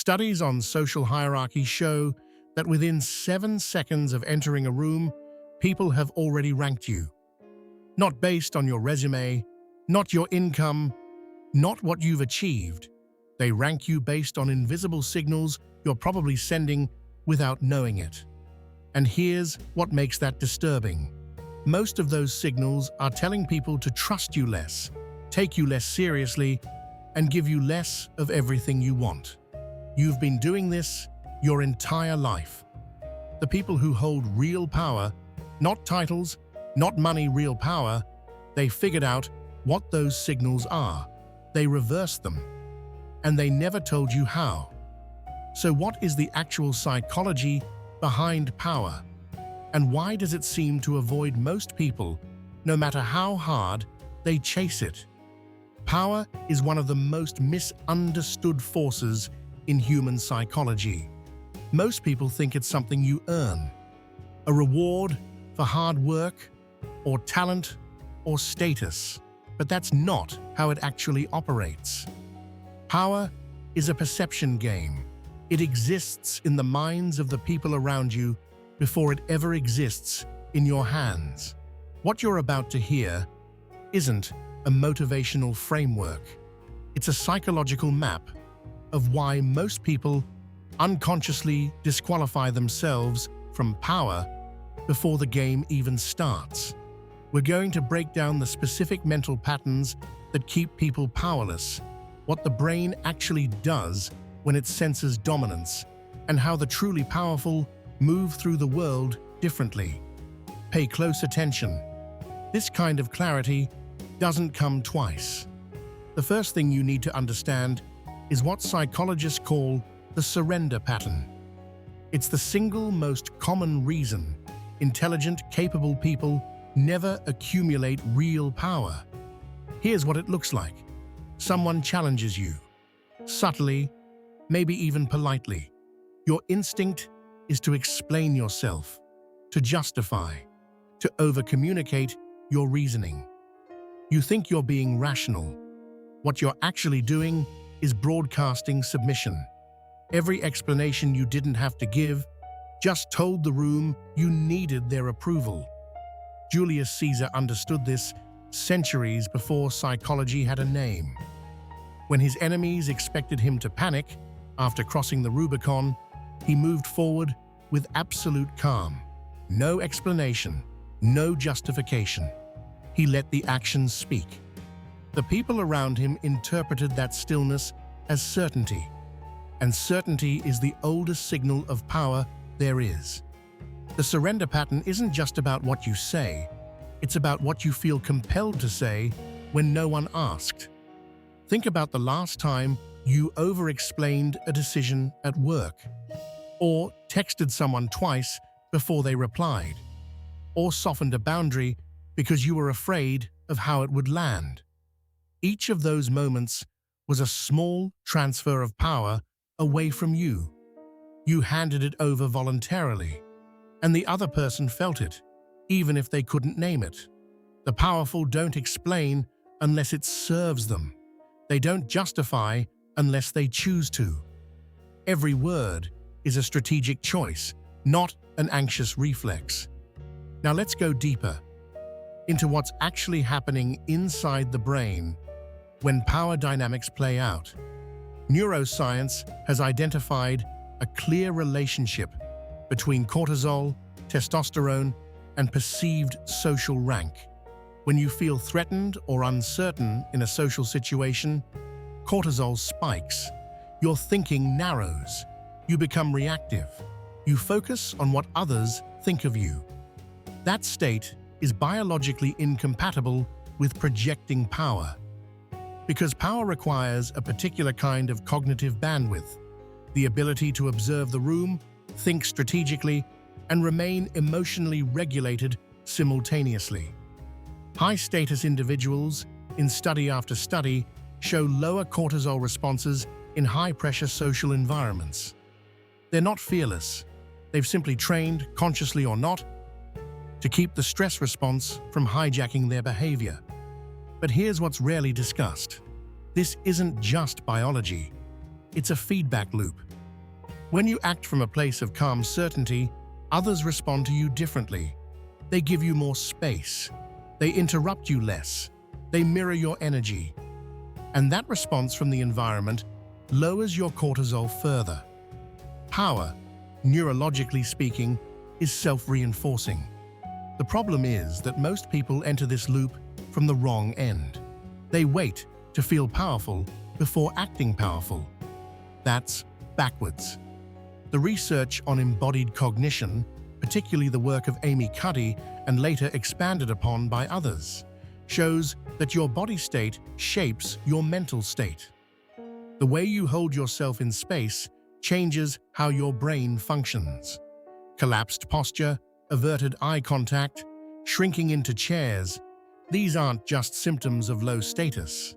Studies on social hierarchy show that within 7 seconds of entering a room, people have already ranked you. Not based on your resume, not your income, not what you've achieved. They rank you based on invisible signals you're probably sending without knowing it. And here's what makes that disturbing. Most of those signals are telling people to trust you less, take you less seriously, and give you less of everything you want. You've been doing this your entire life. The people who hold real power, not titles, not money, real power, they figured out what those signals are. They reversed them. And they never told you how. So what is the actual psychology behind power? And why does it seem to avoid most people, no matter how hard they chase it? Power is one of the most misunderstood forces in human psychology. Most people think it's something you earn, a reward for hard work, or talent, or status. But that's not how it actually operates. Power is a perception game. It exists in the minds of the people around you before it ever exists in your hands. What you're about to hear isn't a motivational framework. It's a psychological map of why most people unconsciously disqualify themselves from power before the game even starts. We're going to break down the specific mental patterns that keep people powerless, what the brain actually does when it senses dominance, and how the truly powerful move through the world differently. Pay close attention. This kind of clarity doesn't come twice. The first thing you need to understand is what psychologists call the surrender pattern. It's the single most common reason intelligent, capable people never accumulate real power. Here's what it looks like. Someone challenges you, subtly, maybe even politely. Your instinct is to explain yourself, to justify, to over-communicate your reasoning. You think you're being rational. What you're actually doing is broadcasting submission. Every explanation you didn't have to give just told the room you needed their approval. Julius Caesar understood this centuries before psychology had a name. When his enemies expected him to panic after crossing the Rubicon, he moved forward with absolute calm. No explanation, no justification. He let the actions speak. The people around him interpreted that stillness as certainty, and certainty is the oldest signal of power there is. The surrender pattern isn't just about what you say, it's about what you feel compelled to say when no one asked. Think about the last time you over-explained a decision at work, or texted someone twice before they replied, or softened a boundary because you were afraid of how it would land. Each of those moments was a small transfer of power away from you. You handed it over voluntarily, and the other person felt it, even if they couldn't name it. The powerful don't explain unless it serves them. They don't justify unless they choose to. Every word is a strategic choice, not an anxious reflex. Now let's go deeper into what's actually happening inside the brain when power dynamics play out. Neuroscience has identified a clear relationship between cortisol, testosterone, and perceived social rank. When you feel threatened or uncertain in a social situation, cortisol spikes. Your thinking narrows. You become reactive. You focus on what others think of you. That state is biologically incompatible with projecting power, because power requires a particular kind of cognitive bandwidth, the ability to observe the room, think strategically, and remain emotionally regulated simultaneously. High-status individuals, in study after study, show lower cortisol responses in high-pressure social environments. They're not fearless. They've simply trained, consciously or not, to keep the stress response from hijacking their behavior. But here's what's rarely discussed. This isn't just biology. It's a feedback loop. When you act from a place of calm certainty, others respond to you differently. They give you more space. They interrupt you less. They mirror your energy. And that response from the environment lowers your cortisol further. Power, neurologically speaking, is self-reinforcing. The problem is that most people enter this loop from the wrong end. They wait to feel powerful before acting powerful. That's backwards. The research on embodied cognition, particularly the work of Amy Cuddy and later expanded upon by others, shows that your body state shapes your mental state. The way you hold yourself in space changes how your brain functions. Collapsed posture, averted eye contact, shrinking into chairs, these aren't just symptoms of low status.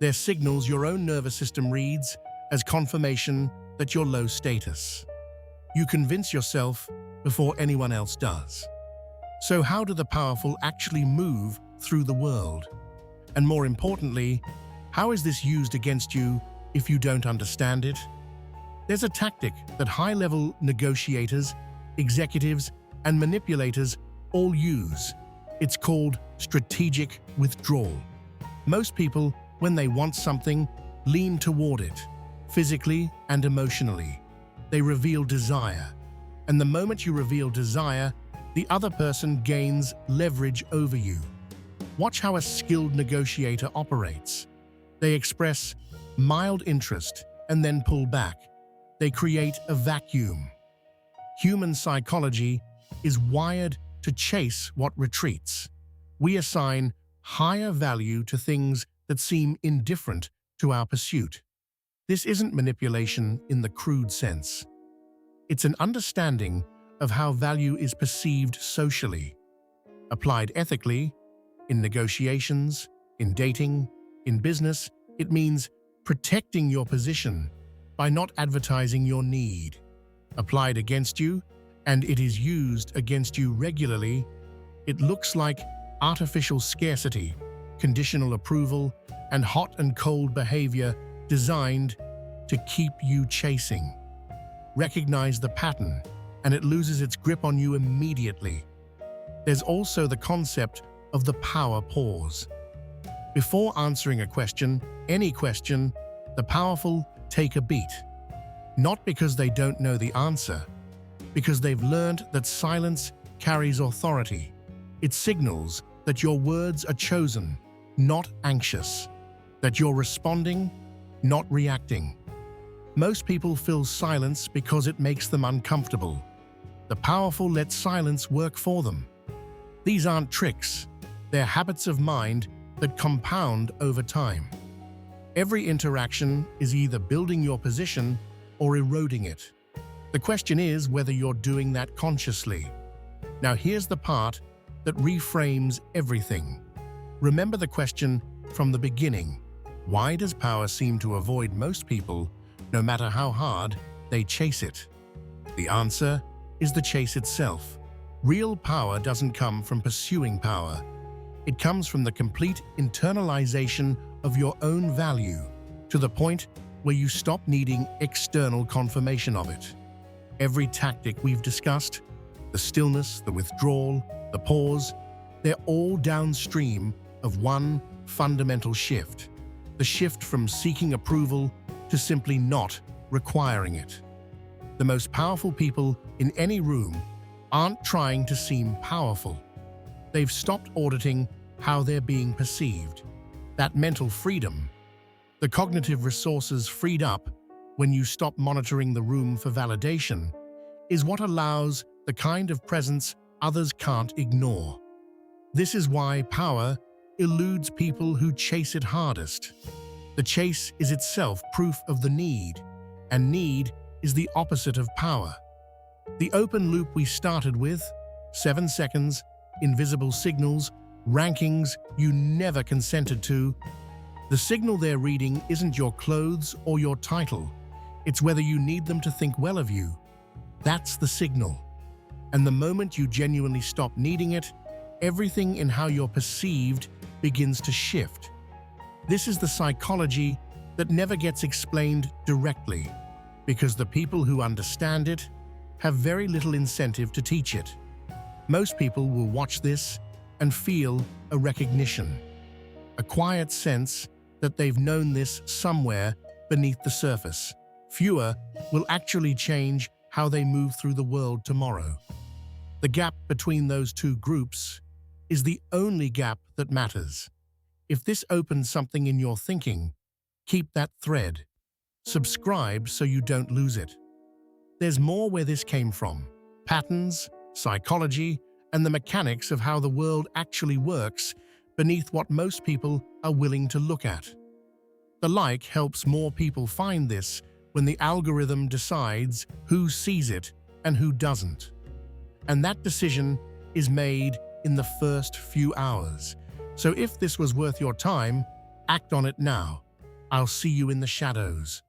They're signals your own nervous system reads as confirmation that you're low status. You convince yourself before anyone else does. So how do the powerful actually move through the world? And more importantly, how is this used against you if you don't understand it? There's a tactic that high-level negotiators, executives, and manipulators all use. It's called strategic withdrawal. Most people, when they want something, lean toward it, physically and emotionally. They reveal desire. And the moment you reveal desire, the other person gains leverage over you. Watch how a skilled negotiator operates. They express mild interest and then pull back. They create a vacuum. Human psychology is wired to chase what retreats. We assign higher value to things that seem indifferent to our pursuit. This isn't manipulation in the crude sense. It's an understanding of how value is perceived socially. Applied ethically, in negotiations, in dating, in business, it means protecting your position by not advertising your need. Applied against you, and it is used against you regularly, it looks like artificial scarcity, conditional approval, and hot and cold behavior designed to keep you chasing. Recognize the pattern, and it loses its grip on you immediately. There's also the concept of the power pause. Before answering a question, any question, the powerful take a beat. Not because they don't know the answer, because they've learned that silence carries authority. It signals that your words are chosen, not anxious, that you're responding, not reacting. Most people fill silence because it makes them uncomfortable. The powerful let silence work for them. These aren't tricks. They're habits of mind that compound over time. Every interaction is either building your position or eroding it. The question is whether you're doing that consciously. Now here's the part that reframes everything. Remember the question from the beginning. Why does power seem to avoid most people, no matter how hard they chase it? The answer is the chase itself. Real power doesn't come from pursuing power. It comes from the complete internalization of your own value to the point where you stop needing external confirmation of it. Every tactic we've discussed, the stillness, the withdrawal, the pause, they're all downstream of one fundamental shift. The shift from seeking approval to simply not requiring it. The most powerful people in any room aren't trying to seem powerful. They've stopped auditing how they're being perceived. That mental freedom, the cognitive resources freed up when you stop monitoring the room for validation, is what allows the kind of presence others can't ignore. This is why power eludes people who chase it hardest. The chase is itself proof of the need, and need is the opposite of power. The open loop we started with, 7 seconds, invisible signals, rankings you never consented to. The signal they're reading isn't your clothes or your title. It's whether you need them to think well of you. That's the signal. And the moment you genuinely stop needing it, everything in how you're perceived begins to shift. This is the psychology that never gets explained directly, because the people who understand it have very little incentive to teach it. Most people will watch this and feel a recognition, a quiet sense that they've known this somewhere beneath the surface. Fewer will actually change how they move through the world tomorrow. The gap between those two groups is the only gap that matters. If this opens something in your thinking, keep that thread. Subscribe so you don't lose it. There's more where this came from: patterns, psychology, and the mechanics of how the world actually works beneath what most people are willing to look at. The like helps more people find this when the algorithm decides who sees it and who doesn't. And that decision is made in the first few hours. So if this was worth your time, act on it now. I'll see you in the shadows.